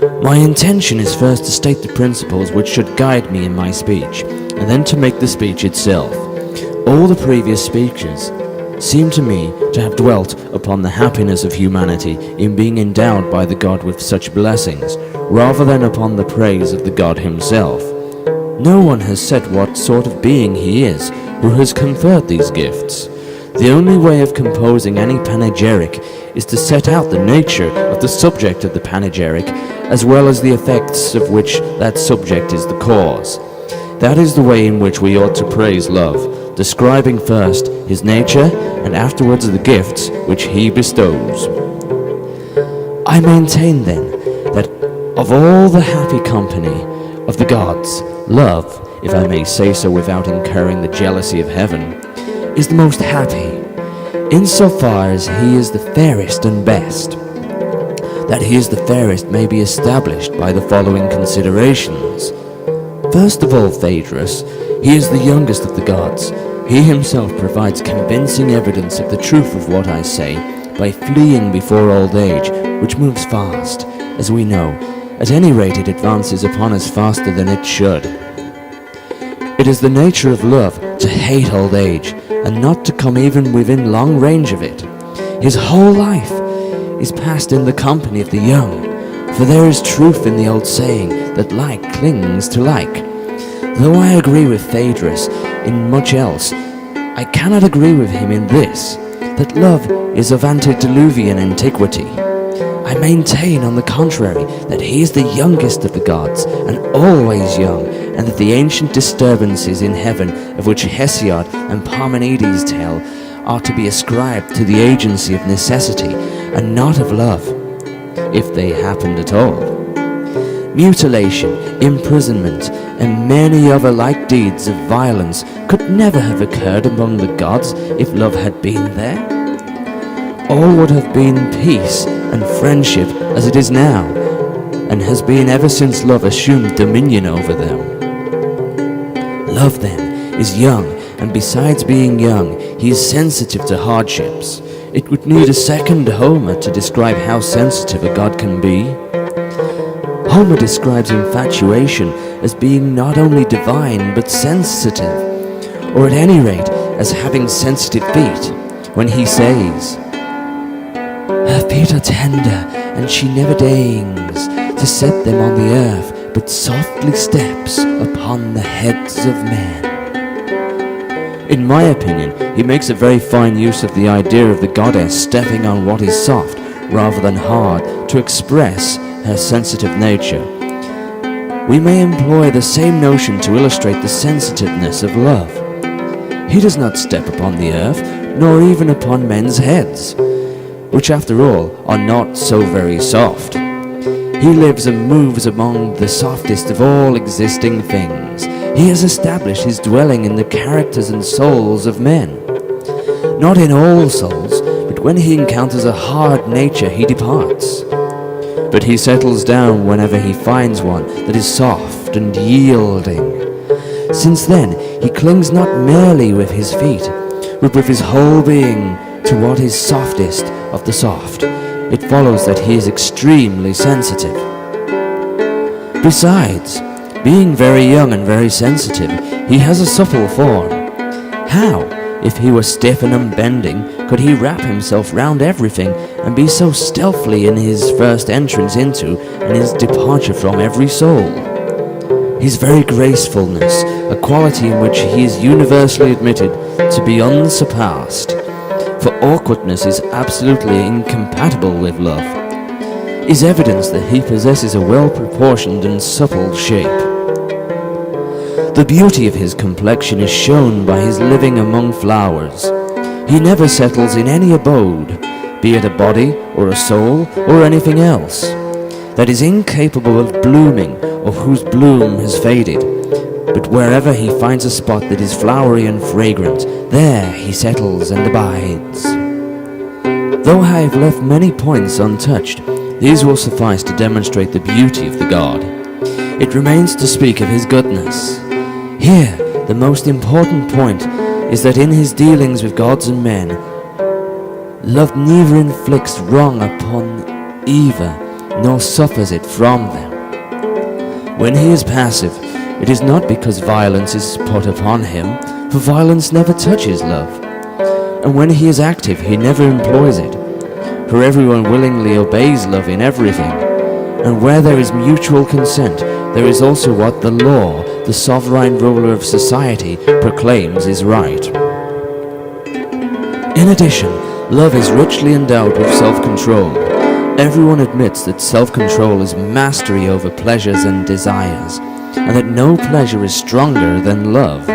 My intention is first to state the principles which should guide me in my speech, and then to make the speech itself. All the previous speeches seem to me to have dwelt upon the happiness of humanity in being endowed by the God with such blessings, rather than upon the praise of the God himself. No one has said what sort of being he is who has conferred these gifts. The only way of composing any panegyric is to set out the nature of the subject of the panegyric, as well as the effects of which that subject is the cause. That is the way in which we ought to praise love, describing first his nature and afterwards the gifts which he bestows. I maintain then that of all the happy company of the gods, love, if I may say so without incurring the jealousy of heaven, is the most happy, insofar as he is the fairest and best. That he is the fairest may be established by the following considerations. First of all, Phaedrus, he is the youngest of the gods. He himself provides convincing evidence of the truth of what I say by fleeing before old age, which moves fast, as we know. At any rate, it advances upon us faster than it should. It is the nature of love to hate old age, and not to come even within long range of it. His whole life is passed in the company of the young, for there is truth in the old saying that like clings to like. Though I agree with Phaedrus in much else, I cannot agree with him in this, that love is of antediluvian antiquity. I maintain, on the contrary, that he is the youngest of the gods, and always young, and that the ancient disturbances in heaven, of which Hesiod and Parmenides tell, are to be ascribed to the agency of necessity, and not of love, if they happened at all. Mutilation, imprisonment, and many other like deeds of violence could never have occurred among the gods if love had been there. All would have been peace and friendship as it is now, and has been ever since love assumed dominion over them. Love, then, is young, and besides being young, he is sensitive to hardships. It would need a second Homer to describe how sensitive a god can be. Homer describes infatuation as being not only divine but sensitive, or at any rate as having sensitive feet, when he says, "Her feet are tender, and she never deigns to set them on the earth, but softly steps upon the heads of men." In my opinion, he makes a very fine use of the idea of the goddess stepping on what is soft rather than hard to express her sensitive nature. We may employ the same notion to illustrate the sensitiveness of love. He does not step upon the earth, nor even upon men's heads, which after all are not so very soft. He lives and moves among the softest of all existing things. He has established his dwelling in the characters and souls of men. Not in all souls, but when he encounters a hard nature he departs. But he settles down whenever he finds one that is soft and yielding. Since then, he clings not merely with his feet, but with his whole being to what is softest of the soft. It follows that he is extremely sensitive. Besides, being very young and very sensitive, he has a supple form. How, if he were stiff and unbending, could he wrap himself round everything and be so stealthily in his first entrance into and his departure from every soul? His very gracefulness, a quality in which he is universally admitted to be unsurpassed, for awkwardness is absolutely incompatible with love, is evidence that he possesses a well-proportioned and supple shape. The beauty of his complexion is shown by his living among flowers. He never settles in any abode, be it a body or a soul or anything else, that is incapable of blooming or whose bloom has faded. But wherever he finds a spot that is flowery and fragrant, there he settles and abides. Though I have left many points untouched, these will suffice to demonstrate the beauty of the god. It remains to speak of his goodness. Here, the most important point is that in his dealings with gods and men, love neither inflicts wrong upon either, nor suffers it from them. When he is passive, it is not because violence is put upon him, for violence never touches love. And when he is active, he never employs it, for everyone willingly obeys love in everything. And where there is mutual consent, there is also what the law, the sovereign ruler of society, proclaims is right. In addition, love is richly endowed with self-control. Everyone admits that self-control is mastery over pleasures and desires, and that no pleasure is stronger than love.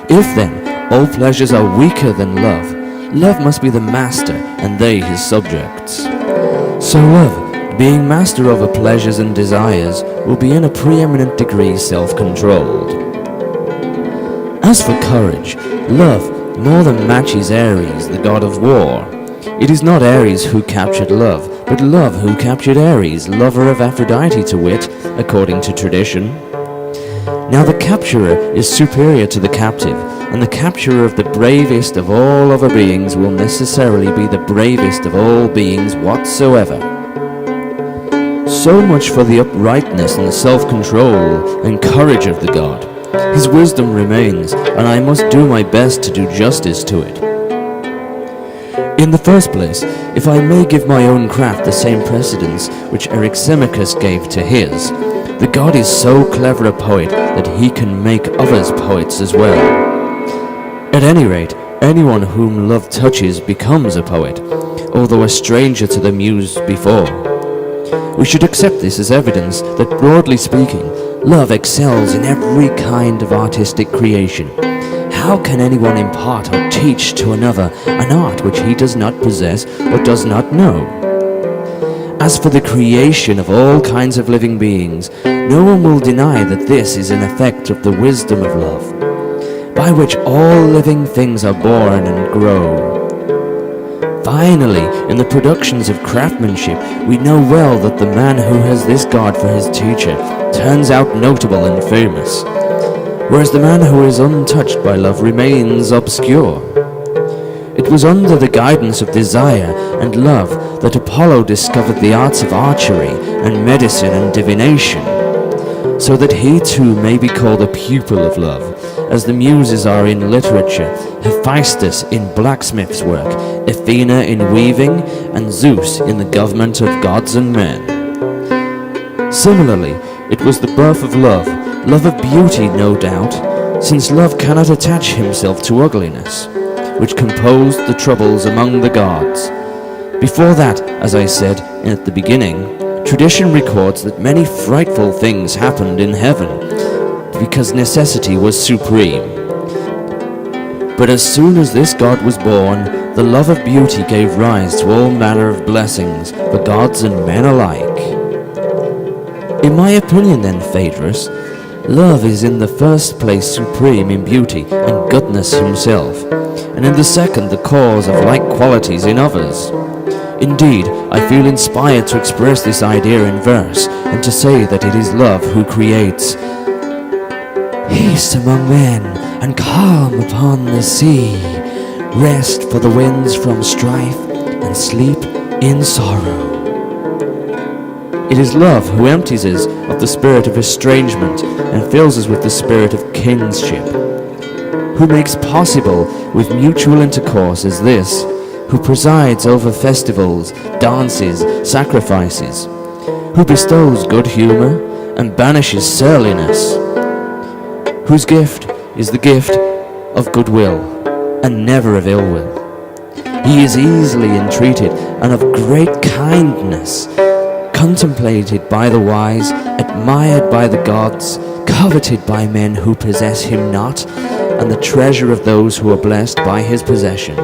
If then all pleasures are weaker than love, love must be the master and they his subjects. So love, being master over pleasures and desires, will be in a preeminent degree self-controlled. As for courage, love more than matches Ares, the god of war. It is not Ares who captured love, but love who captured Ares, lover of Aphrodite to wit, according to tradition. Now the capturer is superior to the captive, and the capturer of the bravest of all other beings will necessarily be the bravest of all beings whatsoever. So much for the uprightness and self-control and courage of the god. His wisdom remains, and I must do my best to do justice to it. In the first place, if I may give my own craft the same precedence which Eryximachus gave to his, the god is so clever a poet that he can make others poets as well. At any rate, anyone whom love touches becomes a poet, although a stranger to the muse before. We should accept this as evidence that, broadly speaking, love excels in every kind of artistic creation. How can anyone impart or teach to another an art which he does not possess or does not know? As for the creation of all kinds of living beings, no one will deny that this is an effect of the wisdom of love, by which all living things are born and grow. Finally, in the productions of craftsmanship, we know well that the man who has this god for his teacher turns out notable and famous, whereas the man who is untouched by love remains obscure. It was under the guidance of desire and love that Apollo discovered the arts of archery and medicine and divination, so that he too may be called a pupil of love, as the muses are in literature, Hephaestus in blacksmith's work, Athena in weaving, and Zeus in the government of gods and men. Similarly, it was the birth of love of beauty, no doubt, since love cannot attach himself to ugliness, which composed the troubles among the gods. Before that, as I said at the beginning, tradition records that many frightful things happened in heaven, because necessity was supreme. But as soon as this god was born, the love of beauty gave rise to all manner of blessings for gods and men alike. In my opinion then, Phaedrus, love is in the first place supreme in beauty and goodness himself, and in the second the cause of like qualities in others. Indeed, I feel inspired to express this idea in verse, and to say that it is love who creates peace among men and calm upon the sea, rest for the winds from strife and sleep in sorrow. It is love who empties us of the spirit of estrangement and fills us with the spirit of kinship, who makes possible with mutual intercourse as this, who presides over festivals, dances, sacrifices, who bestows good humor and banishes surliness, whose gift is the gift of goodwill and never of ill will. He is easily entreated and of great kindness, contemplated by the wise, admired by the gods, coveted by men who possess him not, and the treasure of those who are blessed by his possession.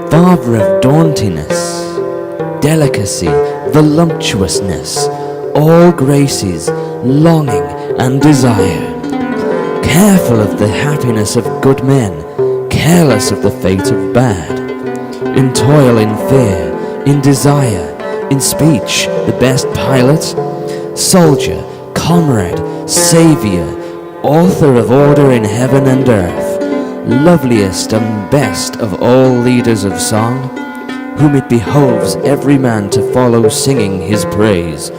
Father of dauntiness, delicacy, voluptuousness, all graces, longing and desire, careful of the happiness of good men, careless of the fate of bad, in toil, in fear, in desire, in speech, the best pilot, soldier, comrade, saviour, author of order in heaven and earth, loveliest and best of all leaders of song, whom it behoves every man to follow singing his praise,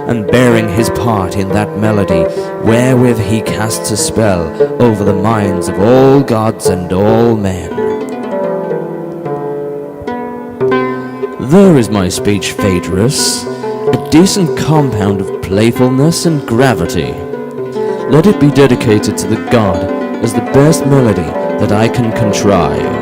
and bearing his part in that melody, wherewith he casts a spell over the minds of all gods and all men. There is my speech, Phaedrus, a decent compound of playfulness and gravity. Let it be dedicated to the god as the best melody that I can contrive.